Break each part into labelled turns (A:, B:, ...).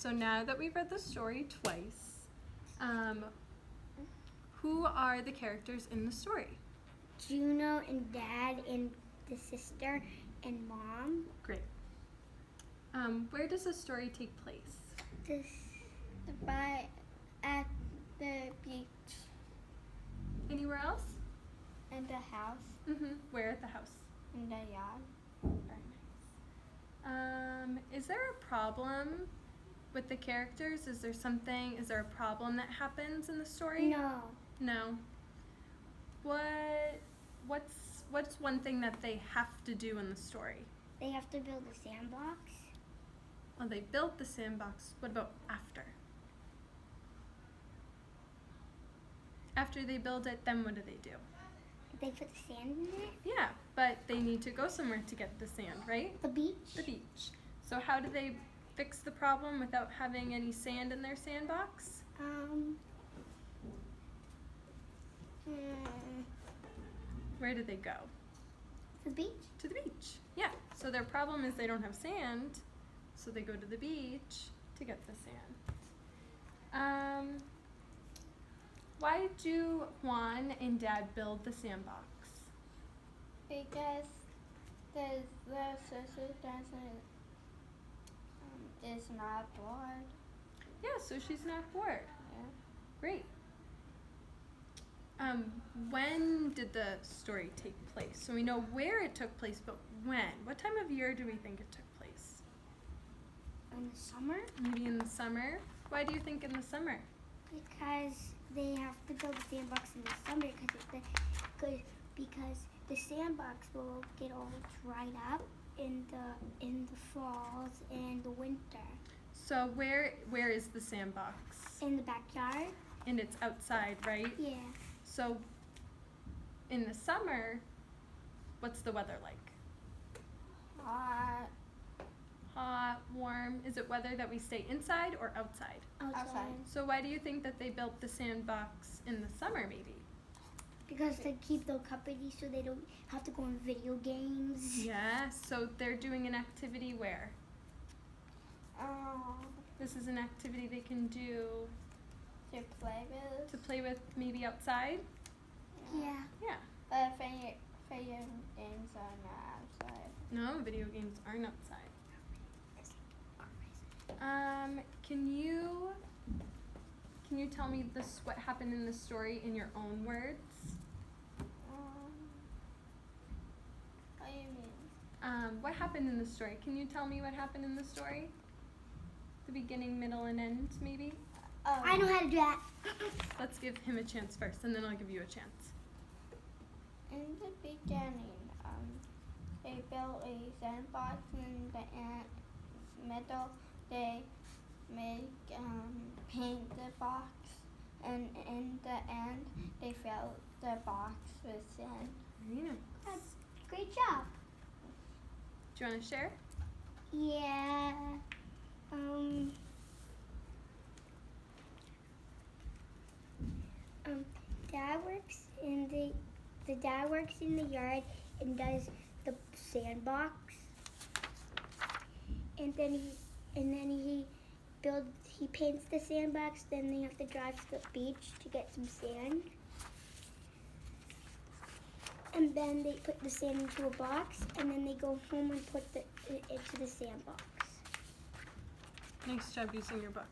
A: So now that we've read the story twice, who are the characters in the story?
B: Juno and Dad and the sister and Mom.
A: Great. Where does the story take place?
B: At the beach.
A: Anywhere else?
B: In the house.
A: Where at the house?
B: In the yard.
A: Very nice. Is there a problem with the characters? Is there a problem that happens in the story?
B: No.
A: No. What's one thing that they have to do in the story?
B: They have to build a sandbox.
A: Well, they built the sandbox. What about after? After they build it, then what do?
B: They put the sand in it.
A: Yeah, but they need to go somewhere to get the sand, right?
B: The beach.
A: The beach. So how do they fix the problem without having any sand in their sandbox? Where do they go?
B: The beach.
A: To the beach. Yeah. So their problem is they don't have sand, so they go to the beach to get the sand. Why do Juan and Dad build the sandbox?
B: Because the sister is not bored.
A: Yeah, so she's not bored.
B: Yeah.
A: Great. When did the story take place? So we know where it took place, but when? What time of year do we think it took place?
B: In the summer.
A: Maybe in the summer? Why do you think in the summer?
B: Because they have to build a sandbox in the summer because the sandbox will get all dried up in the falls and the winter.
A: So where is the sandbox?
B: In the backyard.
A: And it's outside, right?
B: Yeah.
A: So in the summer, what's the weather like? Hot, warm. Is it weather that we stay inside or outside?
B: Outside.
A: So why do you think that they built the sandbox in the summer maybe?
B: Because they keep them company so they don't have to go on video games.
A: Yeah, so they're doing an activity where? This is an activity they can do
B: To play with.
A: to play with maybe outside?
B: Yeah.
A: Yeah.
B: But video games are not outside.
A: No, video games aren't outside. Can you tell me what happened in the story in your own words?
B: What do you mean?
A: What happened in the story? Can you tell me what happened in the story? The beginning, middle, and end, maybe?
B: I know how to do that.
A: Let's give him a chance first, and then I'll give you a chance.
B: In the beginning, they built a sandbox. In the middle, they paint the box, and in the end, they fill the box with sand.
A: Very nice.
B: Great job.
A: Do you want to share?
B: Yeah. Dad works in the yard and does the sandbox, and then he paints the sandbox. Then they have to drive to the beach to get some sand, and then they put the sand into a box, and then they go home and put it into the sandbox.
A: Nice job using your book.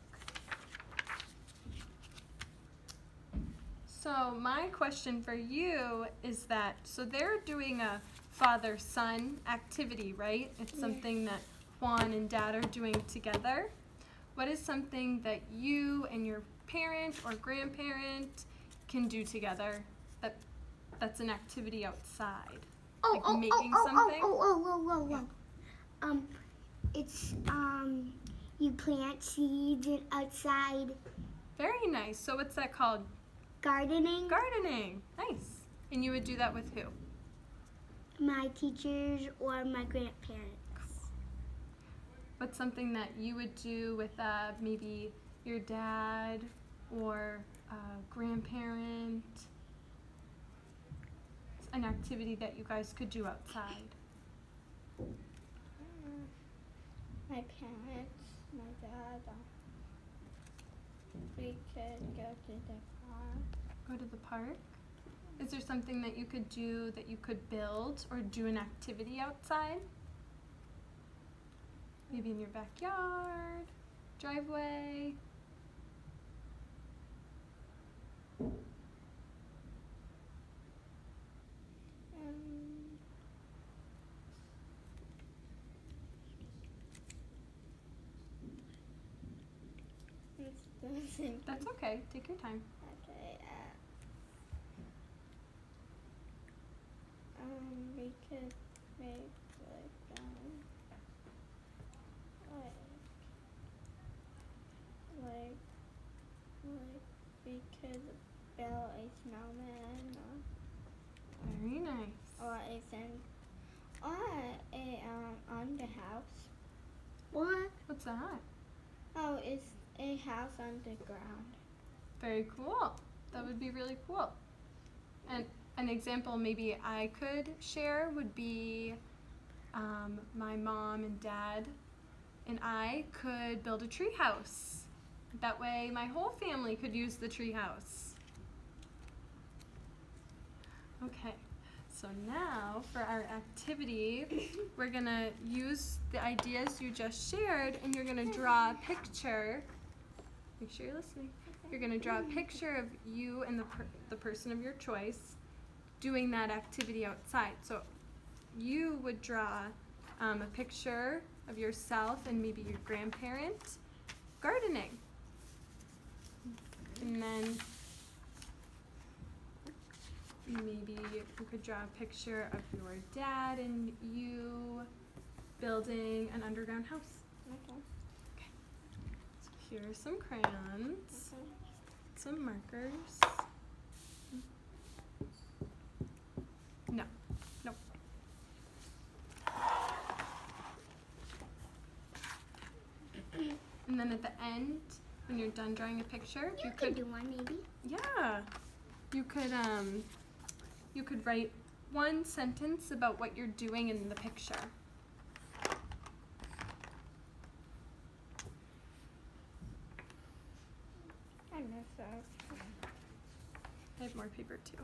A: So my question for you is that, so they're doing a father-son activity, right? It's something that Juan and Dad are doing together. What is something that you and your parent or grandparent can do together that's an activity outside? Making something?
B: It's you plant seeds outside.
A: Very nice. So what's that called?
B: Gardening.
A: Gardening. Nice. And you would do that with who?
B: My teachers or my grandparents.
A: What's something that you would do with maybe your dad or grandparent? An activity that you guys could do outside.
B: My parents, my dad.
C: could go to the park.
A: Go to the park. Is there something that you could do that you could build or do an activity outside? Maybe in your backyard, driveway. That's okay. Take your time.
C: Okay. We could make like we could build a snowman
A: Very nice.
C: or a on the house.
B: What?
A: What's that?
C: Oh, it's a house on the ground.
A: Very cool. That would be really cool. And an example maybe I could share would be my mom and dad and I could build a tree house. That way my whole family could use the tree house. Okay, so now for our activity, we're gonna use the ideas you just shared and you're gonna draw a picture. Make sure you're listening. You're gonna draw a picture of you and the person of your choice doing that activity outside. So you would draw a picture of yourself and maybe your grandparent gardening. And then maybe you could draw a picture of your dad and you building an underground house.
C: Okay.
A: So here are some crayons, some markers. No, nope. And then at the end, when you're done drawing a picture,
B: You could do one maybe.
A: yeah, you could write one sentence about what you're doing in the picture.
C: I know so.
A: I have more paper too.